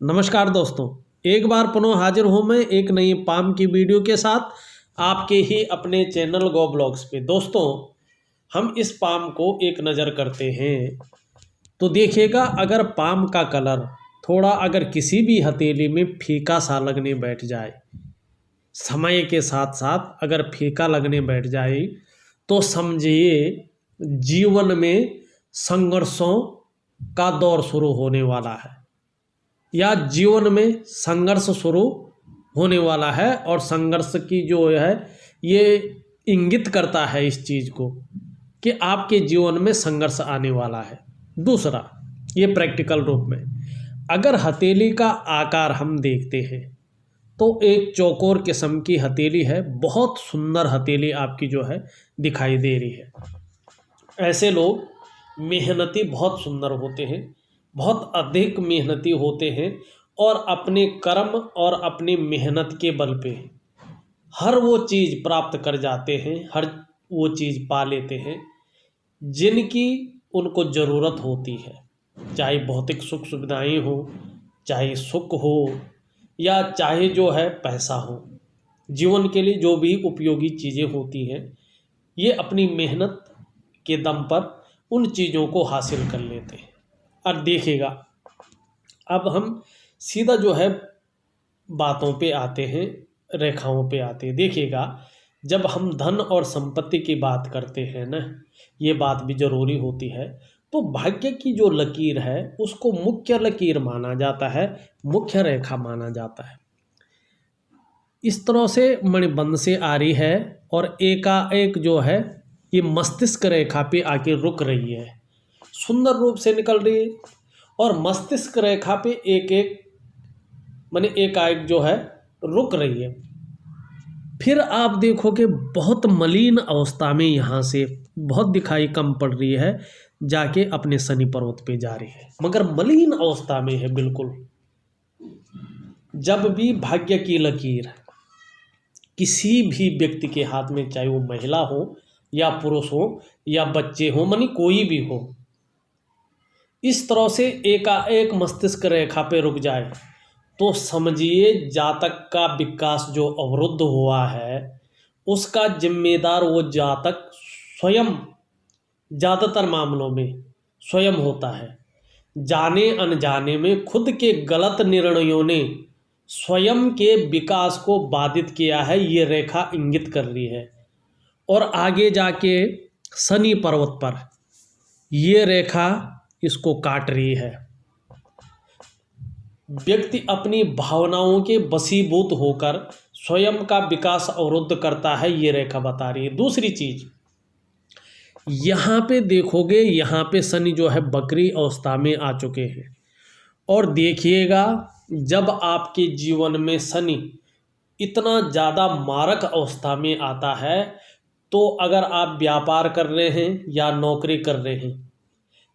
नमस्कार दोस्तों, एक बार पुनः हाजिर हूँ मैं एक नई पाम की वीडियो के साथ आपके ही अपने चैनल गो ब्लॉग्स पे। दोस्तों, हम इस पाम को एक नज़र करते हैं तो देखिएगा, अगर पाम का कलर थोड़ा अगर किसी भी हथेली में फीका सा लगने बैठ जाए, समय के साथ साथ अगर फीका लगने बैठ जाए तो समझिए जीवन में संघर्षों का दौर शुरू होने वाला है या जीवन में संघर्ष शुरू होने वाला है। और संघर्ष की जो है ये इंगित करता है इस चीज़ को कि आपके जीवन में संघर्ष आने वाला है। दूसरा, ये प्रैक्टिकल रूप में अगर हथेली का आकार हम देखते हैं तो एक चौकोर किस्म की हथेली है, बहुत सुंदर हथेली आपकी जो है दिखाई दे रही है। ऐसे लोग मेहनती बहुत सुंदर होते हैं, बहुत अधिक मेहनती होते हैं और अपने कर्म और अपनी मेहनत के बल पे हर वो चीज़ प्राप्त कर जाते हैं, हर वो चीज़ पा लेते हैं जिनकी उनको ज़रूरत होती है, चाहे भौतिक सुख सुविधाएं हो, चाहे सुख हो या चाहे जो है पैसा हो। जीवन के लिए जो भी उपयोगी चीज़ें होती हैं ये अपनी मेहनत के दम पर उन चीज़ों को हासिल कर लेते हैं। और देखिएगा, अब हम सीधा जो है बातों पे आते हैं, रेखाओं पे आते हैं। देखिएगा, जब हम धन और संपत्ति की बात करते हैं ना, ये बात भी ज़रूरी होती है, तो भाग्य की जो लकीर है उसको मुख्य लकीर माना जाता है, मुख्य रेखा माना जाता है। इस तरह से मणिबंध से आ रही है और एकाएक जो है ये मस्तिष्क रेखा पे आके रुक रही है, सुंदर रूप से निकल रही है और मस्तिष्क रेखा पे एक एक माने एकाएक जो है रुक रही है। फिर आप देखोगे बहुत मलिन अवस्था में यहाँ से बहुत दिखाई कम पड़ रही है, जाके अपने शनि पर्वत पे जा रही है, मगर मलिन अवस्था में है बिल्कुल। जब भी भाग्य की लकीर किसी भी व्यक्ति के हाथ में, चाहे वो महिला हो या पुरुष हो या बच्चे हो, मानी कोई भी हो, इस तरह से एकाएक मस्तिष्क रेखा पे रुक जाए तो समझिए जातक का विकास जो अवरुद्ध हुआ है उसका जिम्मेदार वो जातक स्वयं, ज़्यादातर मामलों में स्वयं होता है। जाने अनजाने में खुद के गलत निर्णयों ने स्वयं के विकास को बाधित किया है, ये रेखा इंगित कर रही है। और आगे जाके शनि पर्वत पर ये रेखा इसको काट रही है। व्यक्ति अपनी भावनाओं के वशीभूत होकर स्वयं का विकास अवरुद्ध करता है, ये रेखा बता रही है। दूसरी चीज यहाँ पे देखोगे, यहाँ पे शनि जो है बकरी अवस्था में आ चुके हैं। और देखिएगा, जब आपके जीवन में शनि इतना ज़्यादा मारक अवस्था में आता है तो अगर आप व्यापार कर रहे हैं या नौकरी कर रहे हैं,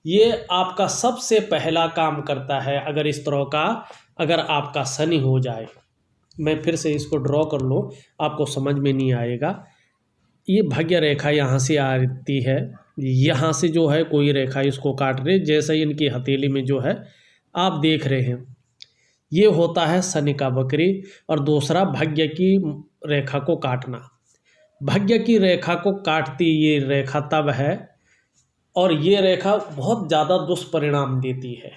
ये आपका सबसे पहला काम करता है। अगर इस तरह का अगर आपका शनि हो जाए, मैं फिर से इसको ड्रॉ कर लो, आपको समझ में नहीं आएगा। ये भाग्य रेखा यहाँ से आती है, यहाँ से जो है कोई रेखा इसको काट रही, जैसे ही इनकी हथेली में जो है आप देख रहे हैं, ये होता है शनि का बकरी। और दूसरा, भाग्य की रेखा को काटना। भाग्य की रेखा को काटती ये रेखा तब है और ये रेखा बहुत ज़्यादा दुष्परिणाम देती है।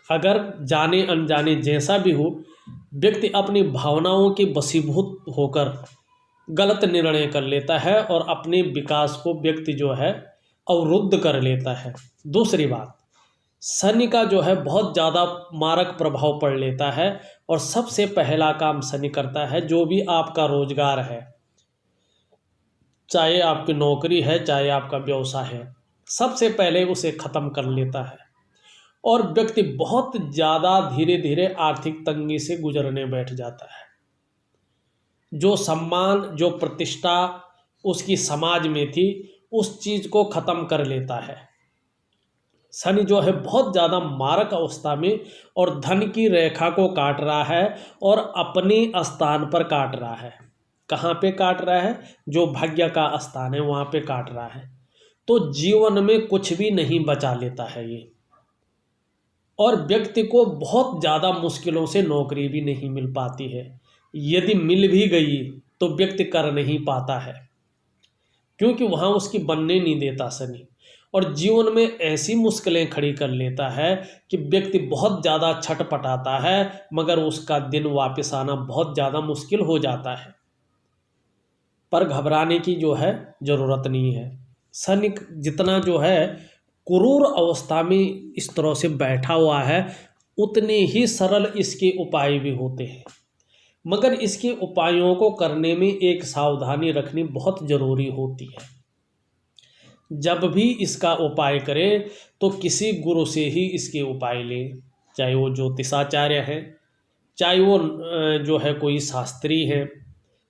अगर जाने अनजाने जैसा भी हो, व्यक्ति अपनी भावनाओं के वशीभूत होकर गलत निर्णय कर लेता है और अपने विकास को व्यक्ति जो है अवरुद्ध कर लेता है। दूसरी बात, शनि का जो है बहुत ज़्यादा मारक प्रभाव पड़ लेता है और सबसे पहला काम शनि करता है, जो भी आपका रोजगार है, चाहे आपकी नौकरी है चाहे आपका व्यवसाय है, सबसे पहले उसे ख़त्म कर लेता है और व्यक्ति बहुत ज़्यादा धीरे धीरे आर्थिक तंगी से गुजरने बैठ जाता है। जो सम्मान, जो प्रतिष्ठा उसकी समाज में थी, उस चीज़ को ख़त्म कर लेता है। शनि जो है बहुत ज़्यादा मारक अवस्था में और धन की रेखा को काट रहा है और अपने स्थान पर काट रहा है। कहाँ पे काट रहा है? जो भाग्य का स्थान है वहाँ पे काट रहा है। तो जीवन में कुछ भी नहीं बचा लेता है ये। और व्यक्ति को बहुत ज़्यादा मुश्किलों से नौकरी भी नहीं मिल पाती है। यदि मिल भी गई तो व्यक्ति कर नहीं पाता है, क्योंकि वहाँ उसकी बनने नहीं देता शनि। और जीवन में ऐसी मुश्किलें खड़ी कर लेता है कि व्यक्ति बहुत ज़्यादा छटपटाता है, मगर उसका दिन वापस आना बहुत ज़्यादा मुश्किल हो जाता है। पर घबराने की जो है ज़रूरत नहीं है। शनि जितना जो है क्रूर अवस्था में इस तरह से बैठा हुआ है, उतने ही सरल इसके उपाय भी होते हैं, मगर इसके उपायों को करने में एक सावधानी रखनी बहुत ज़रूरी होती है। जब भी इसका उपाय करें तो किसी गुरु से ही इसके उपाय लें, चाहे वो ज्योतिषाचार्य है, चाहे वो जो है कोई शास्त्री है,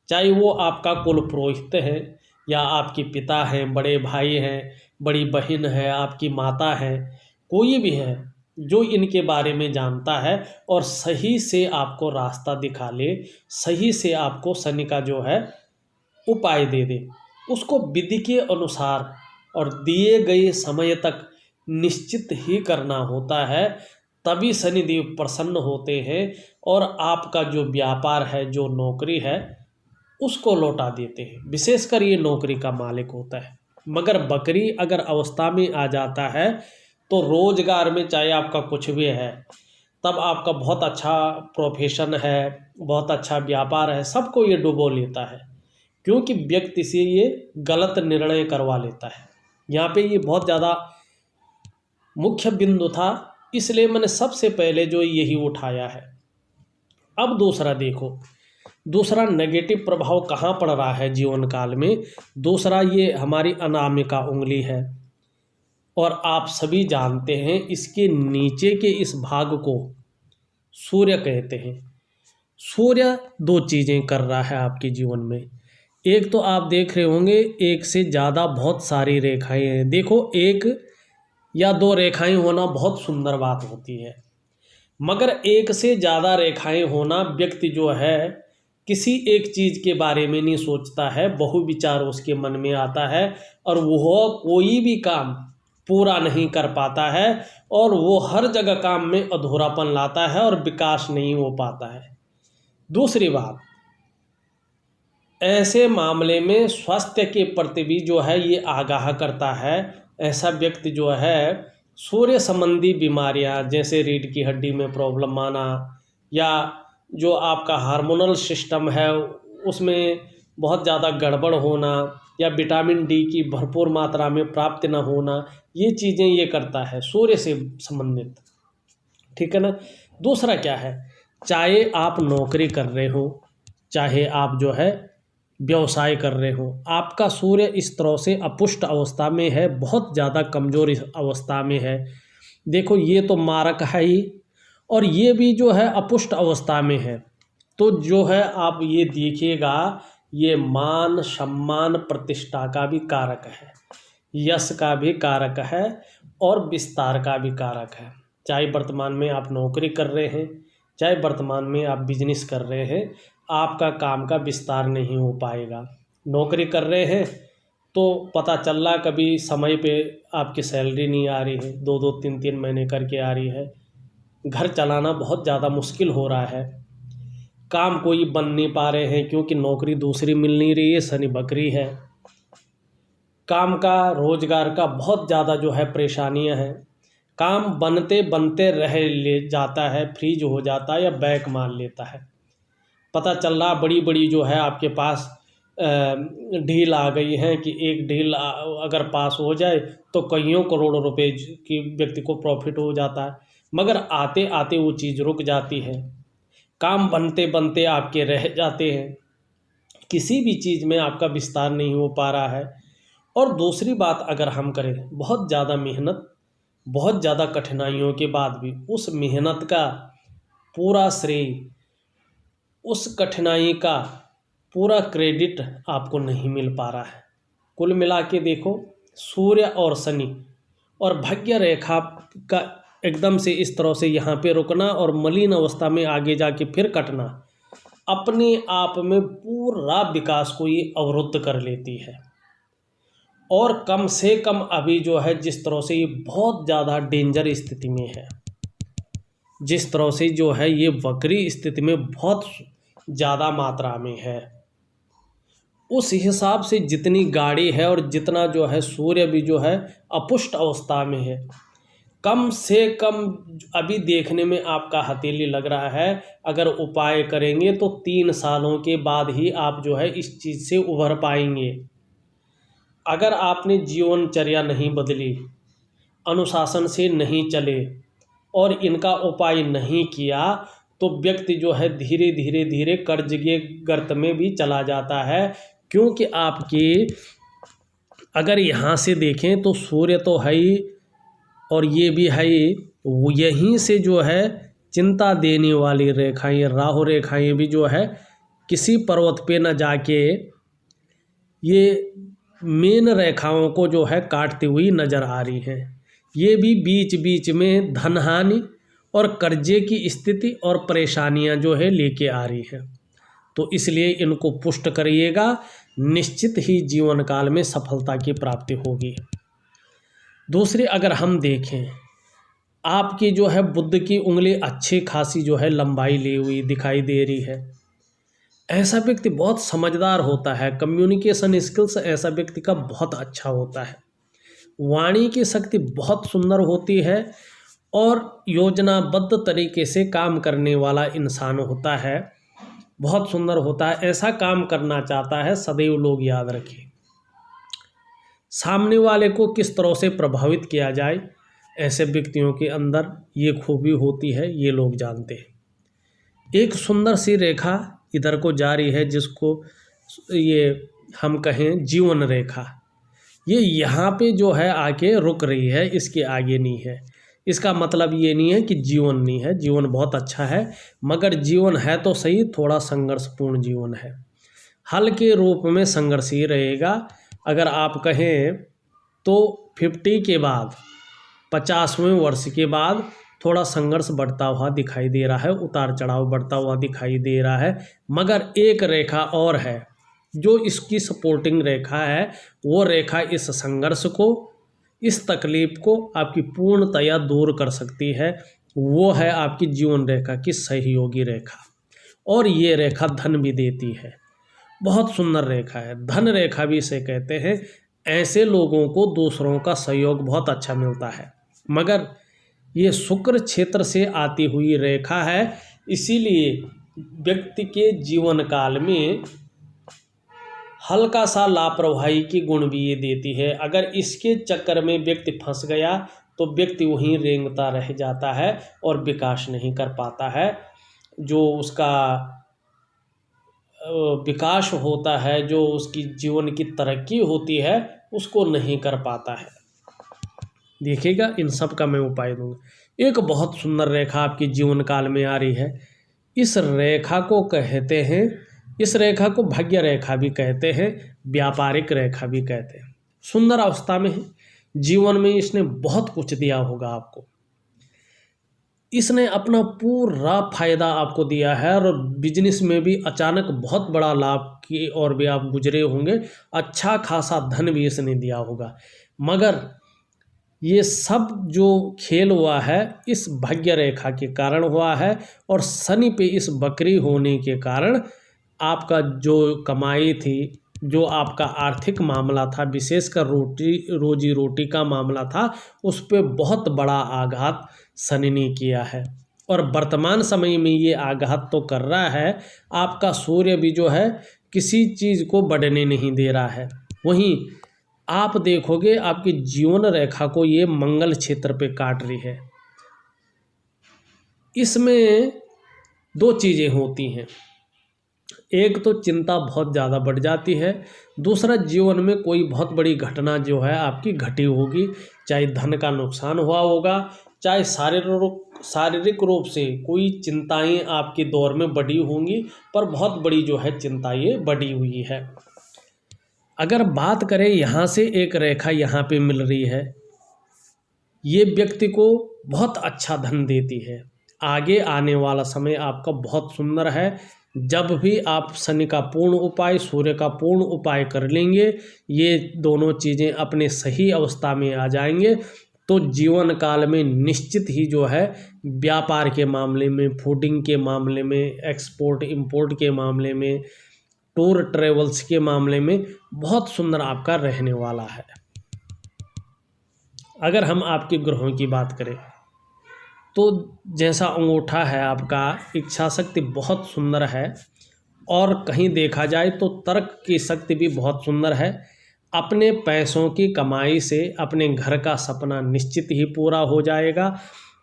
चाहे वो आपका कुल पुरोहित है, या आपके पिता हैं, बड़े भाई हैं, बड़ी बहन है, आपकी माता है, कोई भी है जो इनके बारे में जानता है और सही से आपको रास्ता दिखा ले, सही से आपको शनि का जो है उपाय दे दे, उसको विधि के अनुसार और दिए गए समय तक निश्चित ही करना होता है। तभी शनिदेव प्रसन्न होते हैं और आपका जो व्यापार है, जो नौकरी है, उसको लौटा देते हैं। विशेषकर ये नौकरी का मालिक होता है। मगर बकरी अगर अवस्था में आ जाता है तो रोजगार में चाहे आपका कुछ भी है, तब आपका बहुत अच्छा प्रोफेशन है, बहुत अच्छा व्यापार है, सबको ये डुबो लेता है, क्योंकि व्यक्ति से ये गलत निर्णय करवा लेता है। यहाँ पे ये बहुत ज़्यादा मुख्य बिंदु था, इसलिए मैंने सबसे पहले जो यही उठाया है। अब दूसरा देखो, दूसरा नेगेटिव प्रभाव कहाँ पड़ रहा है जीवन काल में। दूसरा ये हमारी अनामिका उंगली है, और आप सभी जानते हैं इसके नीचे के इस भाग को सूर्य कहते हैं। सूर्य दो चीज़ें कर रहा है आपके जीवन में। एक तो आप देख रहे होंगे एक से ज़्यादा बहुत सारी रेखाएं हैं। देखो, एक या दो रेखाएं होना बहुत सुंदर बात होती है, मगर एक से ज़्यादा रेखाएं होना, व्यक्ति जो है किसी एक चीज़ के बारे में नहीं सोचता है, बहुविचार उसके मन में आता है और वह कोई भी काम पूरा नहीं कर पाता है, और वो हर जगह काम में अधूरापन लाता है और विकास नहीं हो पाता है। दूसरी बात, ऐसे मामले में स्वास्थ्य के प्रति भी जो है ये आगाह करता है। ऐसा व्यक्ति जो है सूर्य संबंधी बीमारियां, जैसे रीढ़ की हड्डी में प्रॉब्लम आना, या जो आपका हार्मोनल सिस्टम है उसमें बहुत ज़्यादा गड़बड़ होना, या विटामिन डी की भरपूर मात्रा में प्राप्त न होना, ये चीज़ें ये करता है सूर्य से संबंधित। ठीक है ना। दूसरा क्या है, चाहे आप नौकरी कर रहे हो, चाहे आप जो है व्यवसाय कर रहे हो, आपका सूर्य इस तरह से अपुष्ट अवस्था में है, बहुत ज़्यादा कमज़ोर अवस्था में है। देखो, ये तो मारक है ही, और ये भी जो है अपुष्ट अवस्था में है। तो जो है आप ये देखिएगा, ये मान सम्मान प्रतिष्ठा का भी कारक है, यश का भी कारक है, और विस्तार का भी कारक है। चाहे वर्तमान में आप नौकरी कर रहे हैं, चाहे वर्तमान में आप बिजनेस कर रहे हैं, आपका काम का विस्तार नहीं हो पाएगा। नौकरी कर रहे हैं तो पता चल रहा कभी समय पे आपकी सैलरी नहीं आ रही है, 2-2 3-3 महीने करके आ रही है। घर चलाना बहुत ज़्यादा मुश्किल हो रहा है, काम कोई बन नहीं पा रहे हैं क्योंकि नौकरी दूसरी मिल नहीं रही है, शनि बकरी है। काम का, रोजगार का बहुत ज़्यादा जो है परेशानियां हैं। काम बनते बनते रह ले जाता है, फ्रीज हो जाता है या बैक मार लेता है। पता चल रहा बड़ी बड़ी जो है आपके पास डील आ गई है कि एक डील अगर पास हो जाए तो कईयों करोड़ों रुपए की व्यक्ति को प्रॉफिट हो जाता है, मगर आते आते वो चीज़ रुक जाती है। काम बनते बनते आपके रह जाते हैं, किसी भी चीज़ में आपका विस्तार नहीं हो पा रहा है। और दूसरी बात अगर हम करें, बहुत ज़्यादा मेहनत, बहुत ज़्यादा कठिनाइयों के बाद भी उस मेहनत का पूरा श्रेय, उस कठिनाई का पूरा क्रेडिट आपको नहीं मिल पा रहा है। कुल मिला के देखो, सूर्य और शनि और भाग्य रेखा का एकदम से इस तरह से यहाँ पे रुकना और मलिन अवस्था में आगे जाके फिर कटना, अपने आप में पूरा विकास को ये अवरुद्ध कर लेती है। और कम से कम अभी जो है जिस तरह से ये बहुत ज़्यादा डेंजर स्थिति में है, जिस तरह से जो है ये वक्री स्थिति में बहुत ज़्यादा मात्रा में है, उस हिसाब से जितनी गाढ़ी है और जितना जो है सूर्य भी जो है अपुष्ट अवस्था में है, कम से कम अभी देखने में आपका हथेली लग रहा है, अगर उपाय करेंगे तो 3 सालों के बाद ही आप जो है इस चीज़ से उभर पाएंगे। अगर आपने जीवनचर्या नहीं बदली, अनुशासन से नहीं चले और इनका उपाय नहीं किया, तो व्यक्ति जो है धीरे धीरे धीरे कर्ज के गर्त में भी चला जाता है। क्योंकि आपके अगर यहाँ से देखें तो सूर्य तो है ही और ये भी है ही, यहीं से जो है चिंता देने वाली रेखाएं, राहु रेखाएं भी जो है किसी पर्वत पे न जाके ये मेन रेखाओं को जो है काटती हुई नज़र आ रही हैं। ये भी बीच बीच में धनहानि और कर्जे की स्थिति और परेशानियां जो है लेके आ रही हैं। तो इसलिए इनको पुष्ट करिएगा, निश्चित ही जीवन काल में सफलता की प्राप्ति होगी। दूसरी अगर हम देखें, आपकी जो है बुध की उंगली अच्छी खासी जो है लंबाई ली हुई दिखाई दे रही है। ऐसा व्यक्ति बहुत समझदार होता है, कम्युनिकेशन स्किल्स ऐसा व्यक्ति का बहुत अच्छा होता है, वाणी की शक्ति बहुत सुंदर होती है और योजनाबद्ध तरीके से काम करने वाला इंसान होता है, बहुत सुंदर होता है, ऐसा काम करना चाहता है। सदैव लोग याद रखें, सामने वाले को किस तरह से प्रभावित किया जाए, ऐसे व्यक्तियों के अंदर ये खूबी होती है, ये लोग जानते हैं। एक सुंदर सी रेखा इधर को जा रही है, जिसको ये हम कहें जीवन रेखा, ये यहाँ पे जो है आके रुक रही है, इसके आगे नहीं है। इसका मतलब ये नहीं है कि जीवन नहीं है, जीवन बहुत अच्छा है, मगर जीवन है तो सही, थोड़ा संघर्षपूर्ण जीवन है, हल्के रूप में संघर्ष ही रहेगा। अगर आप कहें तो 50 के बाद 50वें वर्ष के बाद थोड़ा संघर्ष बढ़ता हुआ दिखाई दे रहा है, उतार चढ़ाव बढ़ता हुआ दिखाई दे रहा है। मगर एक रेखा और है जो इसकी सपोर्टिंग रेखा है, वो रेखा इस संघर्ष को, इस तकलीफ को आपकी पूर्णतया दूर कर सकती है। वो है आपकी जीवन रेखा की सहयोगी रेखा, और ये रेखा धन भी देती है, बहुत सुंदर रेखा है, धन रेखा भी इसे कहते हैं। ऐसे लोगों को दूसरों का सहयोग बहुत अच्छा मिलता है, मगर ये शुक्र क्षेत्र से आती हुई रेखा है, इसीलिए व्यक्ति के जीवन काल में हल्का सा लापरवाही की गुण भी ये देती है। अगर इसके चक्कर में व्यक्ति फंस गया तो व्यक्ति वहीं रेंगता रह जाता है और विकास नहीं कर पाता है। जो उसका विकास होता है, जो उसकी जीवन की तरक्की होती है, उसको नहीं कर पाता है। देखिएगा, इन सब का मैं उपाय दूंगा। एक बहुत सुंदर रेखा आपकी जीवन काल में आ रही है, इस रेखा को कहते हैं, इस रेखा को भाग्य रेखा भी कहते हैं, व्यापारिक रेखा भी कहते हैं। सुंदर अवस्था में है, जीवन में इसने बहुत कुछ दिया होगा आपको, इसने अपना पूरा फायदा आपको दिया है और बिजनेस में भी अचानक बहुत बड़ा लाभ की और भी आप गुजरे होंगे, अच्छा खासा धन भी इसने दिया होगा। मगर ये सब जो खेल हुआ है इस भाग्य रेखा के कारण हुआ है, और शनि पे इस वक्री होने के कारण आपका जो कमाई थी, जो आपका आर्थिक मामला था, विशेषकर रोजी रोटी का मामला था, उस पे बहुत बड़ा आघात शनि ने किया है। और वर्तमान समय में ये आघात तो कर रहा है, आपका सूर्य भी जो है किसी चीज़ को बढ़ने नहीं दे रहा है। वहीं आप देखोगे आपकी जीवन रेखा को ये मंगल क्षेत्र पे काट रही है। इसमें दो चीज़ें होती हैं, एक तो चिंता बहुत ज़्यादा बढ़ जाती है, दूसरा जीवन में कोई बहुत बड़ी घटना जो है आपकी घटी होगी, चाहे धन का नुकसान हुआ होगा, चाहे शारीरिक रूप से कोई चिंताएं आपके दौर में बढ़ी होंगी, पर बहुत बड़ी जो है चिंता ये बढ़ी हुई है। अगर बात करें यहाँ से एक रेखा यहाँ पे मिल रही है, ये व्यक्ति को बहुत अच्छा धन देती है। आगे आने वाला समय आपका बहुत सुंदर है। जब भी आप शनि का पूर्ण उपाय, सूर्य का पूर्ण उपाय कर लेंगे, ये दोनों चीज़ें अपने सही अवस्था में आ जाएंगे, तो जीवन काल में निश्चित ही जो है व्यापार के मामले में, फूडिंग के मामले में, एक्सपोर्ट इंपोर्ट के मामले में, टूर ट्रेवल्स के मामले में बहुत सुंदर आपका रहने वाला है। अगर हम आपके ग्रहों की बात करें तो जैसा अंगूठा है आपका, इच्छा शक्ति बहुत सुंदर है, और कहीं देखा जाए तो तर्क की शक्ति भी बहुत सुंदर है। अपने पैसों की कमाई से अपने घर का सपना निश्चित ही पूरा हो जाएगा।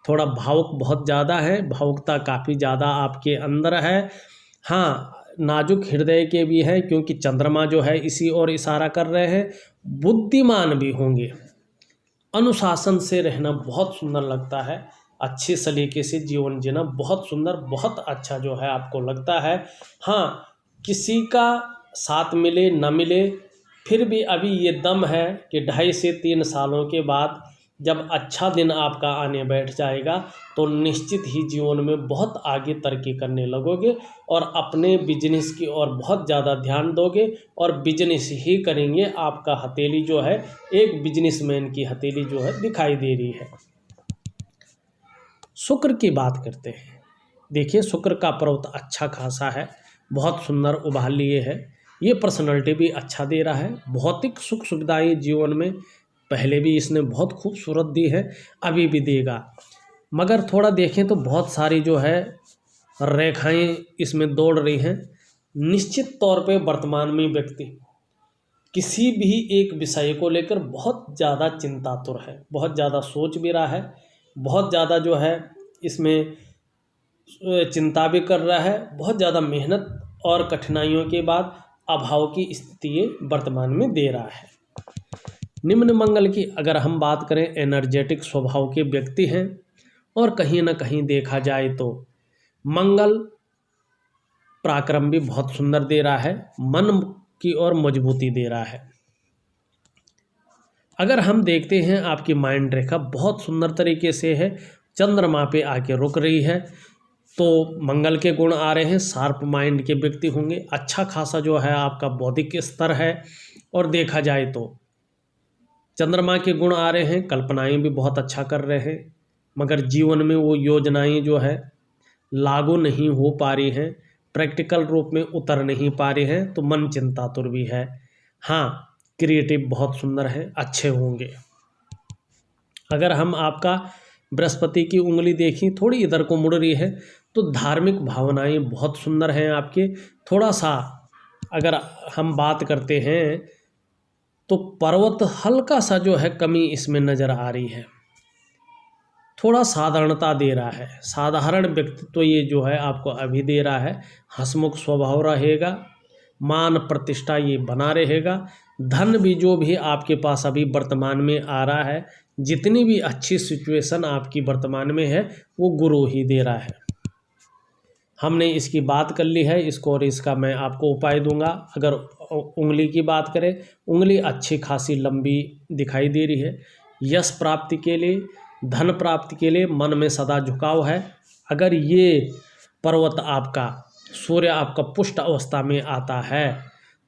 थोड़ा भावुक बहुत ज़्यादा है, भावुकता काफ़ी ज़्यादा आपके अंदर है। हाँ, नाजुक हृदय के भी हैं, क्योंकि चंद्रमा जो है इसी ओर इशारा कर रहे हैं। बुद्धिमान भी होंगे, अनुशासन से रहना बहुत सुंदर लगता है, अच्छे सलीके से जीवन जीना बहुत सुंदर, बहुत अच्छा जो है आपको लगता है। हाँ, किसी का साथ मिले न मिले, फिर भी अभी ये दम है कि 2.5 से 3 सालों के बाद जब अच्छा दिन आपका आने बैठ जाएगा तो निश्चित ही जीवन में बहुत आगे तरक्की करने लगोगे और अपने बिजनेस की ओर बहुत ज़्यादा ध्यान दोगे और बिजनेस ही करेंगे। आपका हथेली जो है एक बिजनेसमैन की हथेली जो है दिखाई दे रही है। शुक्र की बात करते हैं। देखिए, शुक्र का पर्वत अच्छा खासा है, बहुत सुंदर उभार लिए है। ये पर्सनैलिटी भी अच्छा दे रहा है। भौतिक सुख सुविधाएं जीवन में पहले भी इसने बहुत खूबसूरत दी है, अभी भी देगा। मगर थोड़ा देखें तो बहुत सारी जो है रेखाएं इसमें दौड़ रही हैं। निश्चित तौर पे वर्तमान में व्यक्ति किसी भी एक विषय को लेकर बहुत ज़्यादा चिंतातुर है, बहुत ज़्यादा सोच भी रहा है, बहुत ज़्यादा जो है इसमें चिंता भी कर रहा है। बहुत ज़्यादा मेहनत और कठिनाइयों के बाद अभाव की स्थिति ये वर्तमान में दे रहा है। निम्न मंगल की अगर हम बात करें, एनर्जेटिक स्वभाव के व्यक्ति हैं और कहीं ना कहीं देखा जाए तो मंगल पराक्रम भी बहुत सुंदर दे रहा है, मन की ओर मजबूती दे रहा है। अगर हम देखते हैं आपकी माइंड रेखा बहुत सुंदर तरीके से है, चंद्रमा पे आके रुक रही है, तो मंगल के गुण आ रहे हैं, शार्प माइंड के व्यक्ति होंगे, अच्छा खासा जो है आपका बौद्धिक स्तर है। और देखा जाए तो चंद्रमा के गुण आ रहे हैं, कल्पनाएं भी बहुत अच्छा कर रहे हैं, मगर जीवन में वो योजनाएं जो है लागू नहीं हो पा रही हैं, प्रैक्टिकल रूप में उतर नहीं पा रही हैं, तो मन चिंतातुर भी है। हाँ, क्रिएटिव बहुत सुंदर है, अच्छे होंगे। अगर हम आपका बृहस्पति की उंगली देखें, थोड़ी इधर को मुड़ रही है, तो धार्मिक भावनाएं बहुत सुंदर हैं आपके। थोड़ा सा अगर हम बात करते हैं तो पर्वत हल्का सा जो है कमी इसमें नज़र आ रही है, थोड़ा साधारणता दे रहा है, साधारण व्यक्तित्व ये जो है आपको अभी दे रहा है। हंसमुख स्वभाव रहेगा, मान प्रतिष्ठा ये बना रहेगा। धन भी जो भी आपके पास अभी वर्तमान में आ रहा है, जितनी भी अच्छी सिचुएशन आपकी वर्तमान में है वो गुरु ही दे रहा है। हमने इसकी बात कर ली है, इसको और इसका मैं आपको उपाय दूंगा। अगर उंगली की बात करें, उंगली अच्छी खासी लंबी दिखाई दे रही है। यश प्राप्ति के लिए, धन प्राप्ति के लिए मन में सदा झुकाव है। अगर ये पर्वत आपका, सूर्य आपका पुष्ट अवस्था में आता है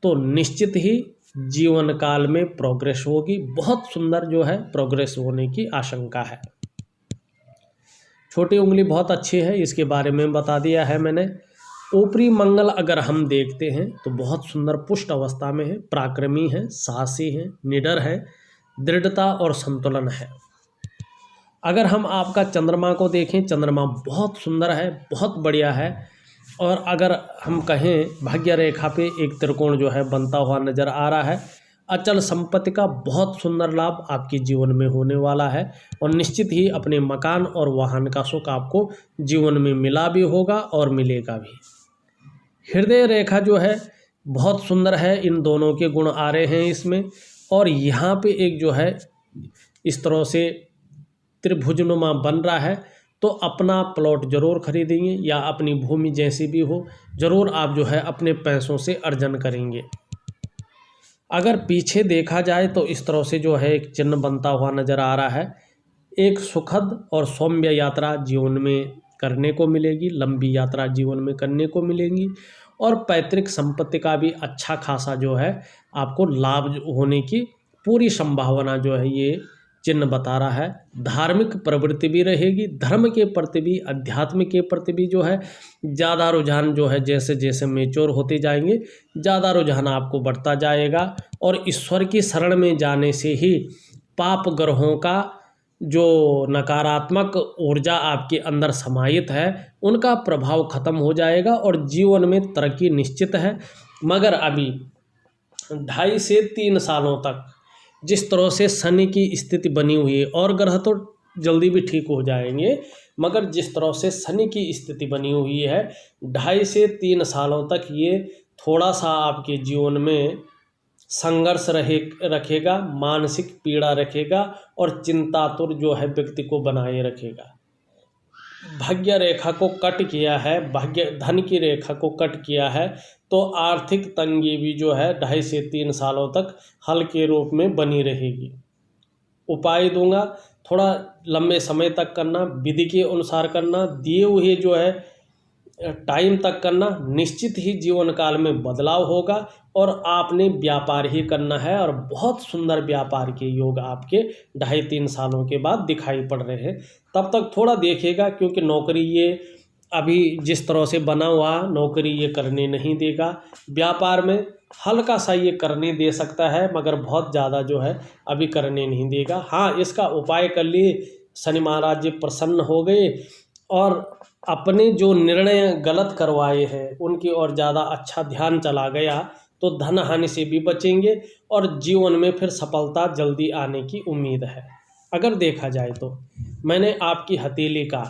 तो निश्चित ही जीवन काल में प्रोग्रेस होगी, बहुत सुंदर जो है प्रोग्रेस होने की आशंका है। छोटी उंगली बहुत अच्छी है, इसके बारे में बता दिया है मैंने। ऊपरी मंगल अगर हम देखते हैं तो बहुत सुंदर पुष्ट अवस्था में है, पराक्रमी है, साहसी है, निडर है, दृढ़ता और संतुलन है। अगर हम आपका चंद्रमा को देखें, चंद्रमा बहुत सुंदर है, बहुत बढ़िया है। और अगर हम कहें भाग्य रेखा पे एक त्रिकोण जो है बनता हुआ नज़र आ रहा है। अचल संपत्ति का बहुत सुंदर लाभ आपके जीवन में होने वाला है और निश्चित ही अपने मकान और वाहन का सुख आपको जीवन में मिला भी होगा और मिलेगा भी। हृदय रेखा जो है बहुत सुंदर है, इन दोनों के गुण आ रहे हैं इसमें। और यहाँ पे एक जो है इस तरह से त्रिभुजनुमा बन रहा है, तो अपना प्लॉट जरूर खरीदेंगे या अपनी भूमि जैसी भी हो, जरूर आप जो है अपने पैसों से अर्जन करेंगे। अगर पीछे देखा जाए तो इस तरह से जो है एक चिन्ह बनता हुआ नज़र आ रहा है। एक सुखद और सौम्य यात्रा जीवन में करने को मिलेगी, लंबी यात्रा जीवन में करने को मिलेगी और पैतृक संपत्ति का भी अच्छा खासा जो है आपको लाभ होने की पूरी संभावना जो है ये चिन्ह बता रहा है। धार्मिक प्रवृत्ति भी रहेगी, धर्म के प्रति भी, अध्यात्म के प्रति भी जो है ज़्यादा रुझान जो है जैसे जैसे मैच्योर होते जाएंगे ज़्यादा रुझान आपको बढ़ता जाएगा। और ईश्वर की शरण में जाने से ही पाप ग्रहों का जो नकारात्मक ऊर्जा आपके अंदर समाहित है उनका प्रभाव खत्म हो जाएगा और जीवन में तरक्की निश्चित है। मगर अभी 2.5 से 3 सालों तक जिस तरह से शनि की स्थिति बनी हुई है, और ग्रह तो जल्दी भी ठीक हो जाएंगे, मगर जिस तरह से शनि की स्थिति बनी हुई है 2.5 से 3 सालों तक ये थोड़ा सा आपके जीवन में संघर्ष रखेगा, मानसिक पीड़ा रखेगा और चिंतातुर जो है व्यक्ति को बनाए रखेगा। भाग्य रेखा को कट किया है, भाग्य धन की रेखा को कट किया है, तो आर्थिक तंगी भी जो है 2.5 से 3 सालों तक हल्के रूप में बनी रहेगी। उपाय दूंगा, थोड़ा लंबे समय तक करना, विधि के अनुसार करना, दिए हुए जो है टाइम तक करना, निश्चित ही जीवन काल में बदलाव होगा और आपने व्यापार ही करना है और बहुत सुंदर व्यापार के योग आपके 2.5-3 सालों के बाद दिखाई पड़ रहे हैं। तब तक थोड़ा देखिएगा, क्योंकि नौकरी ये अभी जिस तरह से बना हुआ नौकरी ये करने नहीं देगा। व्यापार में हल्का सा ये करने दे सकता है, मगर बहुत ज़्यादा जो है अभी करने नहीं देगा। हाँ, इसका उपाय कर लिए, शनि महाराज जी प्रसन्न हो गए और अपने जो निर्णय गलत करवाए हैं उनकी ओर ज़्यादा अच्छा ध्यान चला गया तो धन हानि से भी बचेंगे और जीवन में फिर सफलता जल्दी आने की उम्मीद है। अगर देखा जाए तो मैंने आपकी हथेली का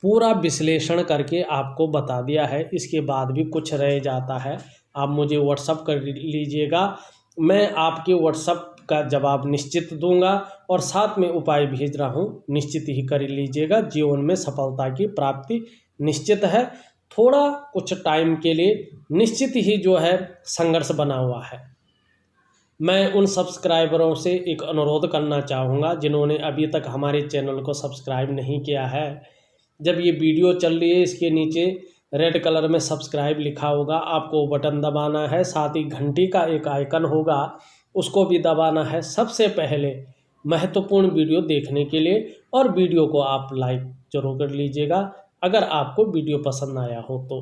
पूरा विश्लेषण करके आपको बता दिया है, इसके बाद भी कुछ रह जाता है आप मुझे व्हाट्सअप कर लीजिएगा, मैं आपके व्हाट्सअप का जवाब निश्चित दूंगा और साथ में उपाय भेज रहा हूँ, निश्चित ही कर लीजिएगा। जीवन में सफलता की प्राप्ति निश्चित है। थोड़ा कुछ टाइम के लिए निश्चित ही जो है संघर्ष बना हुआ है। मैं उन सब्सक्राइबरों से एक अनुरोध करना चाहूँगा जिन्होंने अभी तक हमारे चैनल को सब्सक्राइब नहीं किया है, जब ये वीडियो चल रही है इसके नीचे रेड कलर में सब्सक्राइब लिखा होगा, आपको बटन दबाना है, साथ ही घंटी का एक आइकन होगा उसको भी दबाना है सबसे पहले महत्वपूर्ण वीडियो देखने के लिए। और वीडियो को आप लाइक जरूर कर लीजिएगा अगर आपको वीडियो पसंद आया हो तो।